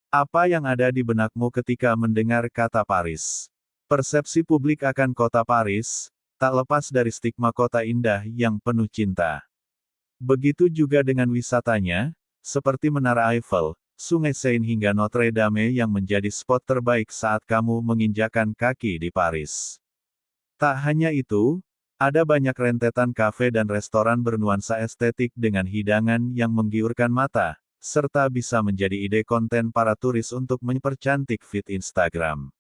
Apa yang ada di benakmu ketika mendengar kata Paris? Persepsi publik akan kota Paris, tak lepas dari stigma kota indah yang penuh cinta. Begitu juga dengan wisatanya, seperti Menara Eiffel, Sungai Seine hingga Notre Dame yang menjadi spot terbaik saat kamu menginjakan kaki di Paris. Tak hanya itu, ada banyak rentetan kafe dan restoran bernuansa estetik dengan hidangan yang menggiurkan mata, serta bisa menjadi ide konten para turis untuk mempercantik feed Instagram.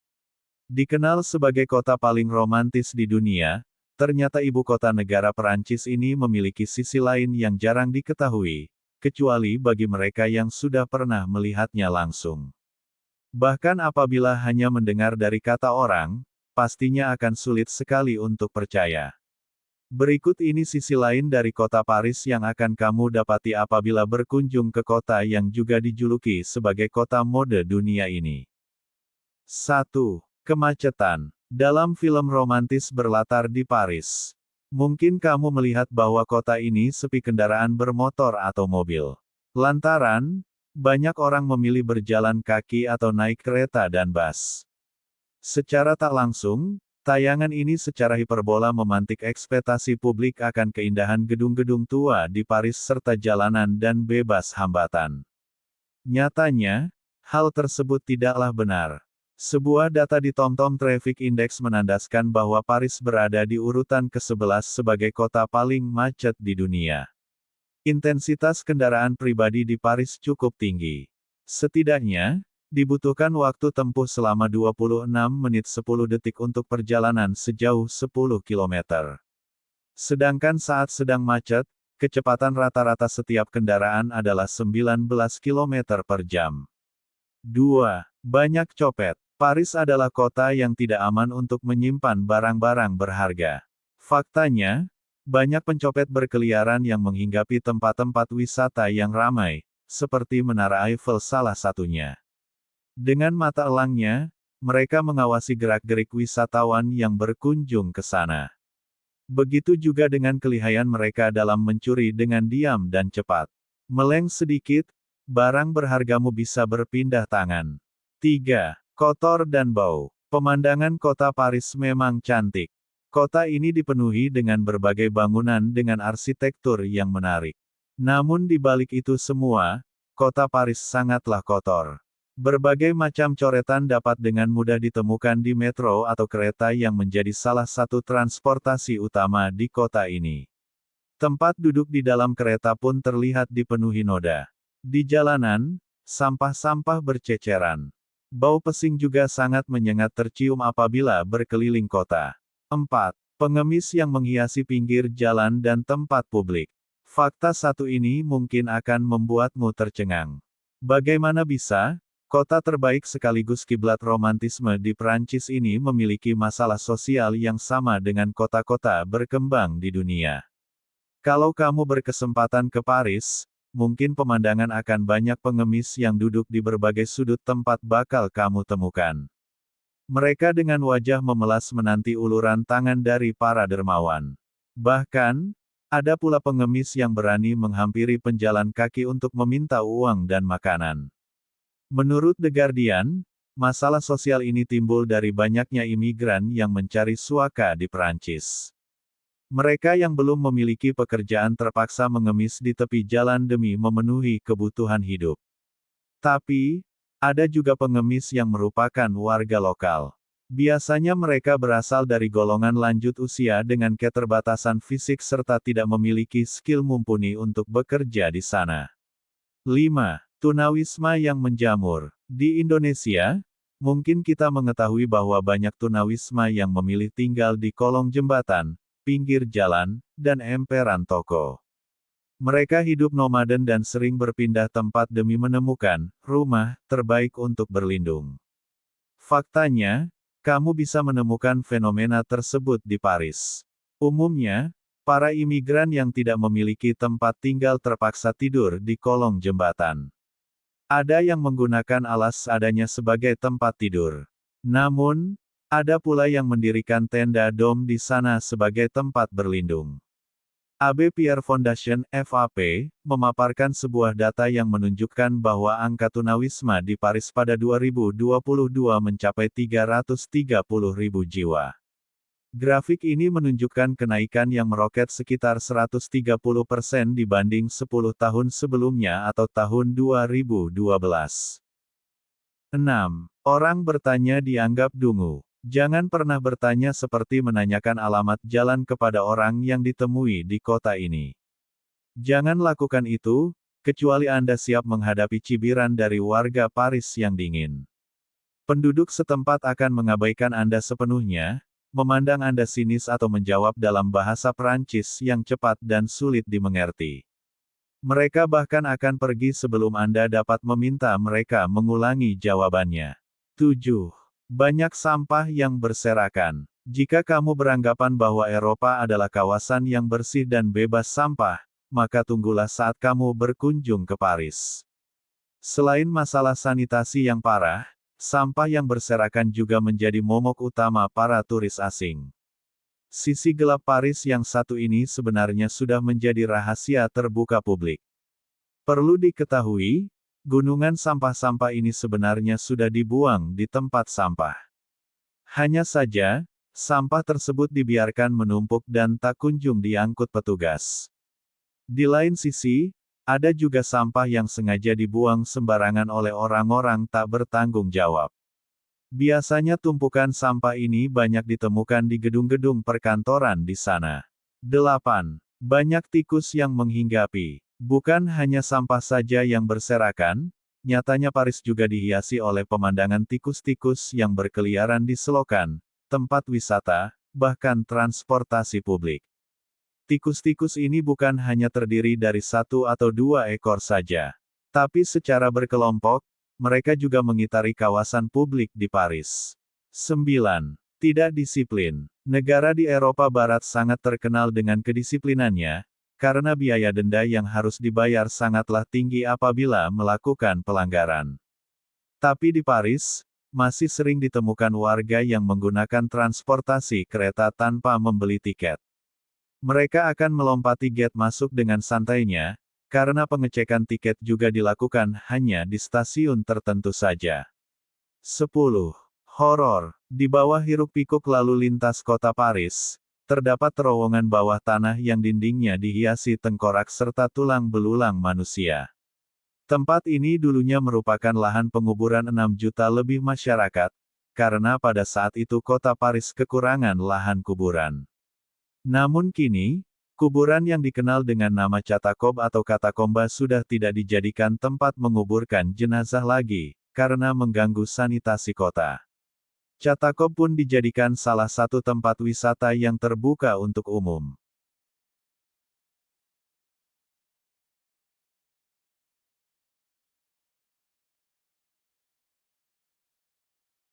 Dikenal sebagai kota paling romantis di dunia, ternyata ibu kota negara Perancis ini memiliki sisi lain yang jarang diketahui, kecuali bagi mereka yang sudah pernah melihatnya langsung. Bahkan apabila hanya mendengar dari kata orang, pastinya akan sulit sekali untuk percaya. Berikut ini sisi lain dari kota Paris yang akan kamu dapati apabila berkunjung ke kota yang juga dijuluki sebagai kota mode dunia ini. 1. Kemacetan. Dalam film romantis berlatar di Paris, mungkin kamu melihat bahwa kota ini sepi kendaraan bermotor atau mobil. Lantaran, banyak orang memilih berjalan kaki atau naik kereta dan bus. Secara tak langsung, tayangan ini secara hiperbola memantik ekspektasi publik akan keindahan gedung-gedung tua di Paris serta jalanan dan bebas hambatan. Nyatanya, hal tersebut tidaklah benar. Sebuah data di TomTom Traffic Index menandaskan bahwa Paris berada di urutan ke-11 sebagai kota paling macet di dunia. Intensitas kendaraan pribadi di Paris cukup tinggi. Setidaknya, dibutuhkan waktu tempuh selama 26 menit 10 detik untuk perjalanan sejauh 10 km. Sedangkan saat sedang macet, kecepatan rata-rata setiap kendaraan adalah 19 km per jam. 2. Banyak copet. Paris adalah kota yang tidak aman untuk menyimpan barang-barang berharga. Faktanya, banyak pencopet berkeliaran yang menghinggapi tempat-tempat wisata yang ramai, seperti Menara Eiffel salah satunya. Dengan mata elangnya, mereka mengawasi gerak-gerik wisatawan yang berkunjung ke sana. Begitu juga dengan kelihayan mereka dalam mencuri dengan diam dan cepat. Meleng sedikit, barang berhargamu bisa berpindah tangan. 3. Kotor dan bau. Pemandangan kota Paris memang cantik. Kota ini dipenuhi dengan berbagai bangunan dengan arsitektur yang menarik. Namun di balik itu semua, kota Paris sangatlah kotor. Berbagai macam coretan dapat dengan mudah ditemukan di metro atau kereta yang menjadi salah satu transportasi utama di kota ini. Tempat duduk di dalam kereta pun terlihat dipenuhi noda. Di jalanan, sampah-sampah berceceran. Bau pesing juga sangat menyengat tercium apabila berkeliling kota. 4. Pengemis yang menghiasi pinggir jalan dan tempat publik. Fakta satu ini mungkin akan membuatmu tercengang. Bagaimana bisa, kota terbaik sekaligus kiblat romantisme di Prancis ini memiliki masalah sosial yang sama dengan kota-kota berkembang di dunia? Kalau kamu berkesempatan ke Paris, mungkin pemandangan akan banyak pengemis yang duduk di berbagai sudut tempat bakal kamu temukan. Mereka dengan wajah memelas menanti uluran tangan dari para dermawan. Bahkan, ada pula pengemis yang berani menghampiri penjalan kaki untuk meminta uang dan makanan. Menurut The Guardian, masalah sosial ini timbul dari banyaknya imigran yang mencari suaka di Perancis. Mereka yang belum memiliki pekerjaan terpaksa mengemis di tepi jalan demi memenuhi kebutuhan hidup. Tapi, ada juga pengemis yang merupakan warga lokal. Biasanya mereka berasal dari golongan lanjut usia dengan keterbatasan fisik serta tidak memiliki skill mumpuni untuk bekerja di sana. 5. Tunawisma yang menjamur. Di Indonesia, mungkin kita mengetahui bahwa banyak tunawisma yang memilih tinggal di kolong jembatan, pinggir jalan, dan emperan toko. Mereka hidup nomaden dan sering berpindah tempat demi menemukan rumah terbaik untuk berlindung. Faktanya, kamu bisa menemukan fenomena tersebut di Paris. Umumnya, para imigran yang tidak memiliki tempat tinggal terpaksa tidur di kolong jembatan. Ada yang menggunakan alas seadanya sebagai tempat tidur. Namun, ada pula yang mendirikan tenda dom di sana sebagai tempat berlindung. Abe Pierre Foundation (FAP) memaparkan sebuah data yang menunjukkan bahwa angka tunawisma di Paris pada 2022 mencapai 330.000 jiwa. Grafik ini menunjukkan kenaikan yang meroket sekitar 130% dibanding 10 tahun sebelumnya atau tahun 2012. 6. Orang bertanya dianggap dungu. Jangan pernah bertanya seperti menanyakan alamat jalan kepada orang yang ditemui di kota ini. Jangan lakukan itu, kecuali Anda siap menghadapi cibiran dari warga Paris yang dingin. Penduduk setempat akan mengabaikan Anda sepenuhnya, memandang Anda sinis atau menjawab dalam bahasa Prancis yang cepat dan sulit dimengerti. Mereka bahkan akan pergi sebelum Anda dapat meminta mereka mengulangi jawabannya. 7. Banyak sampah yang berserakan. Jika kamu beranggapan bahwa Eropa adalah kawasan yang bersih dan bebas sampah, maka tunggulah saat kamu berkunjung ke Paris. Selain masalah sanitasi yang parah, sampah yang berserakan juga menjadi momok utama para turis asing. Sisi gelap Paris yang satu ini sebenarnya sudah menjadi rahasia terbuka publik. Perlu diketahui, gunungan sampah-sampah ini sebenarnya sudah dibuang di tempat sampah. Hanya saja, sampah tersebut dibiarkan menumpuk dan tak kunjung diangkut petugas. Di lain sisi, ada juga sampah yang sengaja dibuang sembarangan oleh orang-orang tak bertanggung jawab. Biasanya tumpukan sampah ini banyak ditemukan di gedung-gedung perkantoran di sana. 8. Banyak tikus yang menghinggapi. Bukan hanya sampah saja yang berserakan, nyatanya Paris juga dihiasi oleh pemandangan tikus-tikus yang berkeliaran di selokan, tempat wisata, bahkan transportasi publik. Tikus-tikus ini bukan hanya terdiri dari 1 atau 2 ekor saja. Tapi secara berkelompok, mereka juga mengitari kawasan publik di Paris. 9. Tidak disiplin. Negara di Eropa Barat sangat terkenal dengan kedisiplinannya, karena biaya denda yang harus dibayar sangatlah tinggi apabila melakukan pelanggaran. Tapi di Paris, masih sering ditemukan warga yang menggunakan transportasi kereta tanpa membeli tiket. Mereka akan melompati gate masuk dengan santainya, karena pengecekan tiket juga dilakukan hanya di stasiun tertentu saja. 10. Horor. Di bawah hiruk-pikuk lalu lintas kota Paris, terdapat terowongan bawah tanah yang dindingnya dihiasi tengkorak serta tulang belulang manusia. Tempat ini dulunya merupakan lahan penguburan 6 juta lebih masyarakat, karena pada saat itu kota Paris kekurangan lahan kuburan. Namun kini, kuburan yang dikenal dengan nama Catacombs atau katakomba sudah tidak dijadikan tempat menguburkan jenazah lagi, karena mengganggu sanitasi kota. Catacombs pun dijadikan salah satu tempat wisata yang terbuka untuk umum.